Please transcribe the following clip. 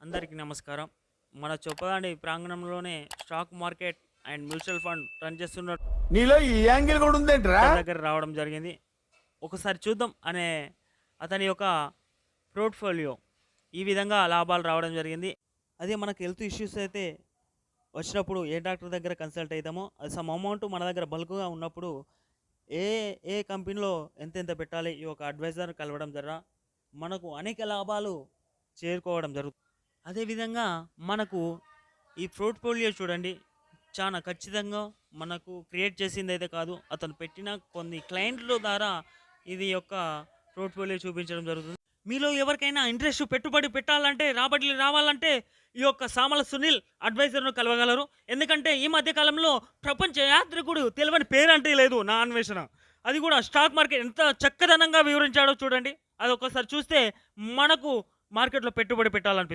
అందరికీ నమస్కారం. మన చొప్పదండి ప్రాంగణంలోనే stock market and mutual fund run చేస్తున్న నీలో ఈ యాంగిల్ కూడా ఉందేంట్రా? దగ్గర రావడం జరిగింది. ఒకసారి చూద్దాం అనే అతని యొక్క పోర్ట్ఫోలియో ఈ విధంగా లాభాలు రావడం జరిగింది. అదే మనకు హెల్త్ ఇష్యూస్ అయితే వచ్చినప్పుడు ఏ డాక్టర్ దగ్గర కన్సల్ట్ అవుతామో అది సమ్ అమౌంట్ మన దగ్గర బల్క్గా ఉన్నప్పుడు ఏ ఏ కంపెనీలో ఎంత పెట్టాలి ఈ ఒక అడ్వైజర్ కలవడం ద్వారా మనకు అనేక లాభాలు చేరుకోవడం జరుగుతుంది. అదేవిధంగా మనకు ఈ పోర్ట్ఫోలియో చూడండి, చాలా ఖచ్చితంగా మనకు క్రియేట్ చేసింది అయితే కాదు, అతను పెట్టిన కొన్ని క్లయింట్ల ద్వారా ఇది యొక్క పోర్ట్ఫోలియో చూపించడం జరుగుతుంది. మీలో ఎవరికైనా ఇంట్రెస్ట్ పెట్టుబడి పెట్టాలంటే రాబడి రావాలంటే ఈ యొక్క సామల సునీల్ అడ్వైజర్ను కలవగలరు. ఎందుకంటే ఈ మధ్య కాలంలో ప్రపంచ యాత్రికుడు తెలియని పేరంటే లేదు నా అన్వేషణ. అది కూడా స్టాక్ మార్కెట్ ఎంత చక్కదనంగా వివరించాడో చూడండి. అది ఒక్కసారి చూస్తే మనకు మార్కెట్లో పెట్టుబడి పెట్టాలనిపిస్తుంది.